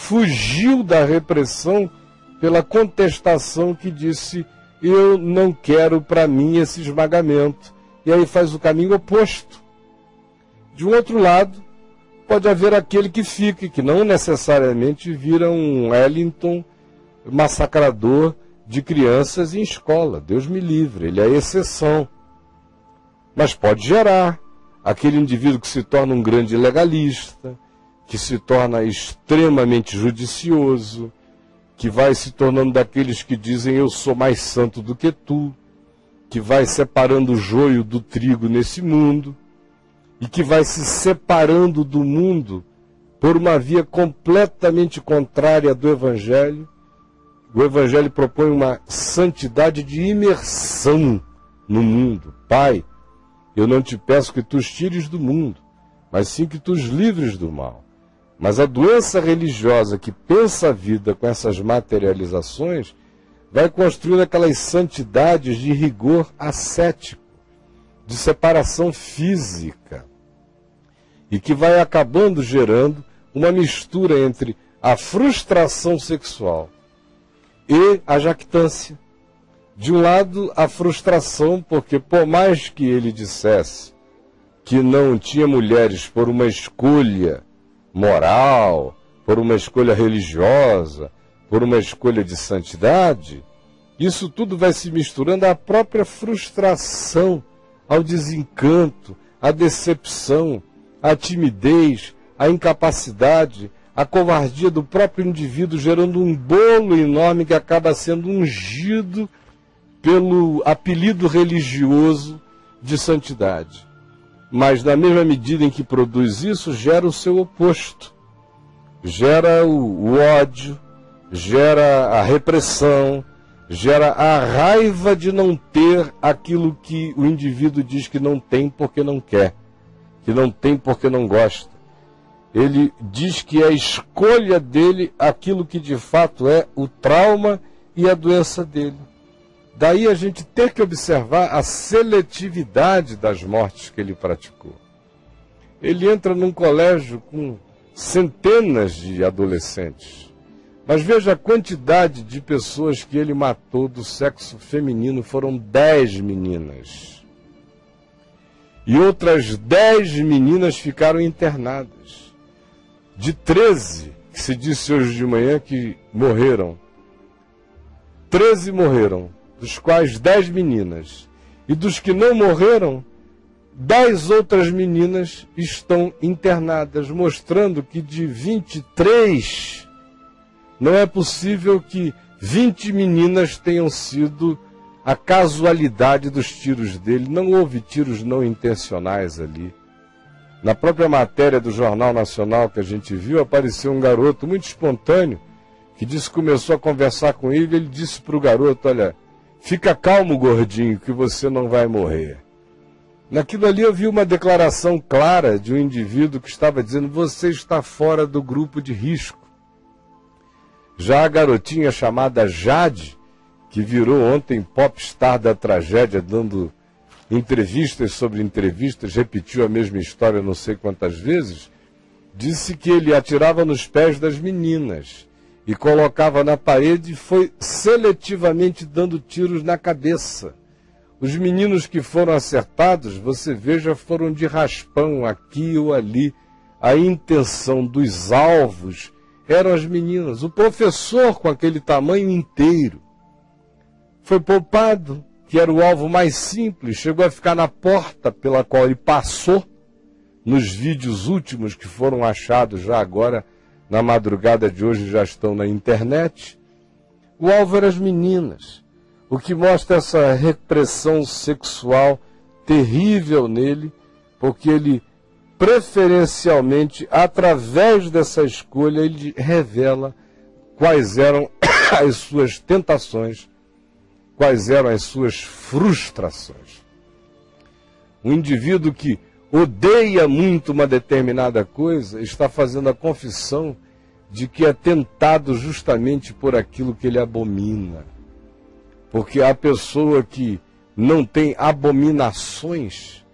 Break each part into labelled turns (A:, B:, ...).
A: fugiu da repressão pela contestação que disse: eu não quero para mim esse esmagamento. E aí faz o caminho oposto. De um outro lado, pode haver aquele que fique, que não necessariamente vira um Wellington massacrador de crianças em escola. Deus me livre, ele é a exceção. Mas pode gerar aquele indivíduo que se torna um grande legalista, que se torna extremamente judicioso, que vai se tornando daqueles que dizem eu sou mais santo do que tu, que vai separando o joio do trigo nesse mundo, e que vai se separando do mundo por uma via completamente contrária do Evangelho. O Evangelho propõe uma santidade de imersão no mundo. Pai, eu não te peço que tu os tires do mundo, mas sim que tu os livres do mal. Mas a doença religiosa que pensa a vida com essas materializações vai construindo aquelas santidades de rigor ascético, de separação física, e que vai acabando gerando uma mistura entre a frustração sexual e a jactância. De um lado, a frustração, porque por mais que ele dissesse que não tinha mulheres por uma escolha moral, por uma escolha religiosa, por uma escolha de santidade, isso tudo vai se misturando à própria frustração, ao desencanto, à decepção, à timidez, à incapacidade, à covardia do próprio indivíduo, gerando um bolo enorme que acaba sendo ungido pelo apelido religioso de santidade. Mas na mesma medida em que produz isso, gera o seu oposto. Gera o ódio, gera a repressão, gera a raiva de não ter aquilo que o indivíduo diz que não tem porque não quer, que não tem porque não gosta. Ele diz que é a escolha dele aquilo que de fato é o trauma e a doença dele. Daí a gente ter que observar a seletividade das mortes que ele praticou. Ele entra num colégio com centenas de adolescentes, mas veja a quantidade de pessoas que ele matou do sexo feminino, foram 10 meninas. E outras 10 meninas ficaram internadas. De 13, que se disse hoje de manhã que morreram, 13 morreram, dos quais 10 meninas. E dos que não morreram, 10 outras meninas estão internadas, mostrando que de 23, não é possível que 20 meninas tenham sido a casualidade dos tiros dele. Não houve tiros não intencionais ali. Na própria matéria do Jornal Nacional que a gente viu, apareceu um garoto muito espontâneo, que disse que começou a conversar com ele, ele disse para o garoto, olha, fica calmo, gordinho, que você não vai morrer. Naquilo ali eu vi uma declaração clara de um indivíduo que estava dizendo, você está fora do grupo de risco. Já a garotinha chamada Jade, que virou ontem popstar da tragédia, dando entrevistas sobre entrevistas, repetiu a mesma história não sei quantas vezes, disse que ele atirava nos pés das meninas e colocava na parede e foi seletivamente dando tiros na cabeça. Os meninos que foram acertados, você veja, foram de raspão aqui ou ali. A intenção dos alvos eram as meninas. O professor com aquele tamanho inteiro foi poupado, que era o alvo mais simples, chegou a ficar na porta pela qual ele passou, nos vídeos últimos que foram achados já agora, na madrugada de hoje, já estão na internet. O alvo eram as meninas, o que mostra essa repressão sexual terrível nele, porque ele, preferencialmente, através dessa escolha, ele revela quais eram as suas tentações, quais eram as suas frustrações. Um indivíduo que odeia muito uma determinada coisa está fazendo a confissão de que é tentado justamente por aquilo que ele abomina. Porque a pessoa que não tem abominações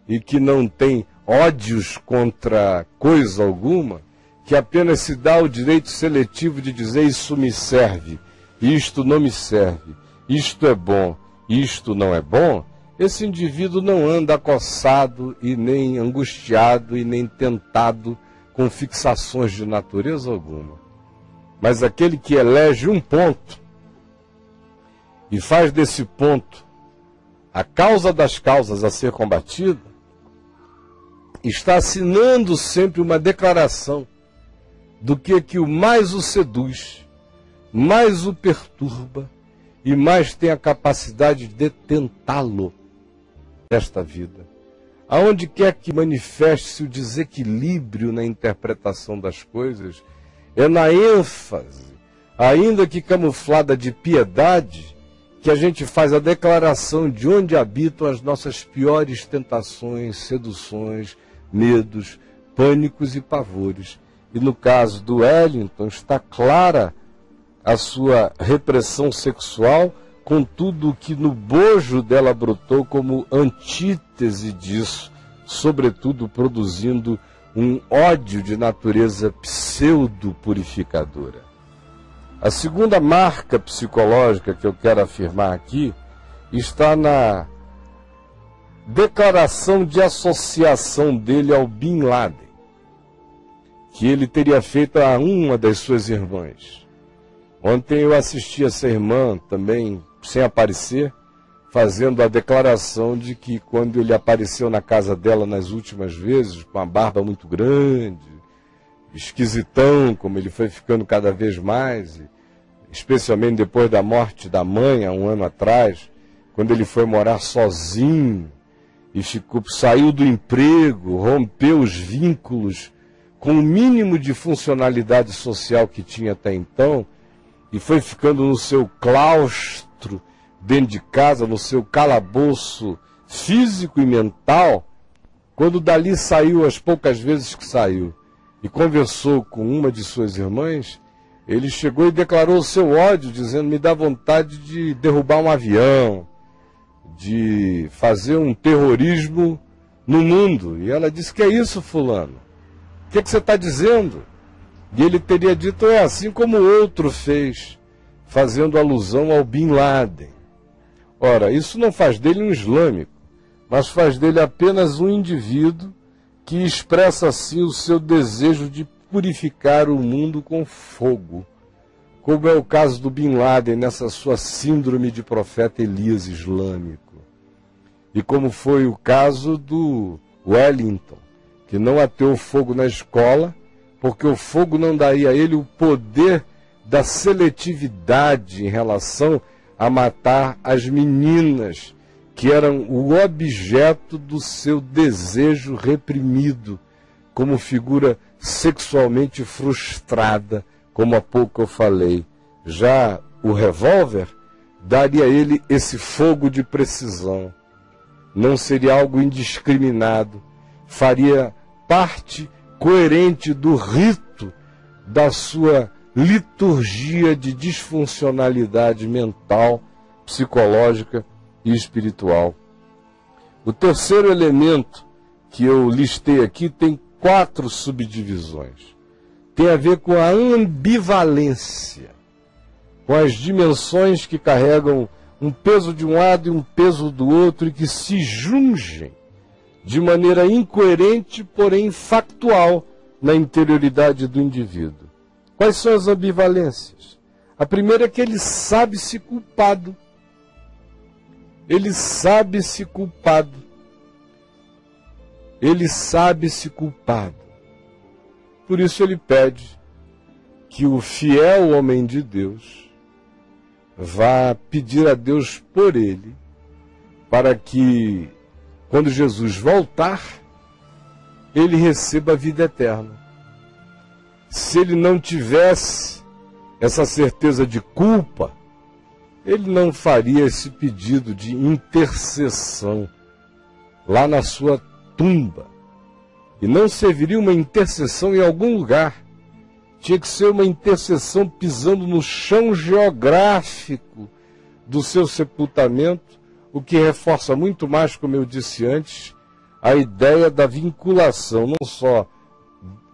A: e que não tem ódios contra coisa alguma, que apenas se dá o direito seletivo de dizer isso me serve, isto não me serve, isto é bom, isto não é bom, esse indivíduo não anda acossado e nem angustiado e nem tentado com fixações de natureza alguma. Mas aquele que elege um ponto e faz desse ponto a causa das causas a ser combatida, está assinando sempre uma declaração do que o mais o seduz, mais o perturba e mais tem a capacidade de tentá-lo nesta vida. Aonde quer que manifeste-se o desequilíbrio na interpretação das coisas, é na ênfase, ainda que camuflada de piedade, que a gente faz a declaração de onde habitam as nossas piores tentações, seduções, medos, pânicos e pavores. E no caso do Wellington, está clara a sua repressão sexual, com tudo o que no bojo dela brotou como antítese disso, sobretudo produzindo um ódio de natureza pseudo-purificadora. A segunda marca psicológica que eu quero afirmar aqui está na declaração de associação dele ao Bin Laden, que ele teria feito a uma das suas irmãs. Ontem eu assisti essa irmã também, sem aparecer, fazendo a declaração de que quando ele apareceu na casa dela nas últimas vezes, com a barba muito grande, esquisitão, como ele foi ficando cada vez mais, especialmente depois da morte da mãe, há um ano atrás, quando ele foi morar sozinho, e saiu do emprego, rompeu os vínculos com o mínimo de funcionalidade social que tinha até então, e foi ficando no seu claustro dentro de casa, no seu calabouço físico e mental, quando dali saiu as poucas vezes que saiu e conversou com uma de suas irmãs, ele chegou e declarou o seu ódio, dizendo: me dá vontade de derrubar um avião, de fazer um terrorismo no mundo. E ela disse: que é isso, fulano? O que você está dizendo? E ele teria dito: é assim como o outro fez, fazendo alusão ao Bin Laden. Ora, isso não faz dele um islâmico, mas faz dele apenas um indivíduo que expressa assim o seu desejo de purificar o mundo com fogo, como é o caso do Bin Laden nessa sua síndrome de profeta Elias islâmico. E como foi o caso do Wellington, que não ateou fogo na escola, porque o fogo não daria a ele o poder da seletividade em relação a matar as meninas, que eram o objeto do seu desejo reprimido, como figura sexualmente frustrada, como há pouco eu falei. Já o revólver daria a ele esse fogo de precisão. Não seria algo indiscriminado, faria parte coerente do rito da sua liturgia de disfuncionalidade mental, psicológica e espiritual. O terceiro elemento que eu listei aqui tem 4 subdivisões. Tem a ver com a ambivalência, com as dimensões que carregam um peso de um lado e um peso do outro e que se jungem de maneira incoerente, porém factual, na interioridade do indivíduo. Quais são as ambivalências? A primeira é que ele sabe-se culpado. Ele sabe-se culpado. Ele sabe-se culpado. Por isso ele pede que o fiel homem de Deus vá pedir a Deus por ele, para que, quando Jesus voltar, ele receba a vida eterna. Se ele não tivesse essa certeza de culpa, ele não faria esse pedido de intercessão lá na sua tumba. E não serviria uma intercessão em algum lugar. Tinha que ser uma intercessão pisando no chão geográfico do seu sepultamento, o que reforça muito mais, como eu disse antes, a ideia da vinculação, não só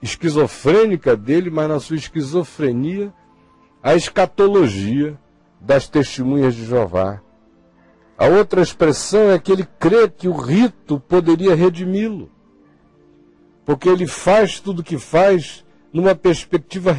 A: esquizofrênica dele, mas na sua esquizofrenia, a escatologia das testemunhas de Jeová. A outra expressão é que ele crê que o rito poderia redimi-lo, porque ele faz tudo o que faz numa perspectiva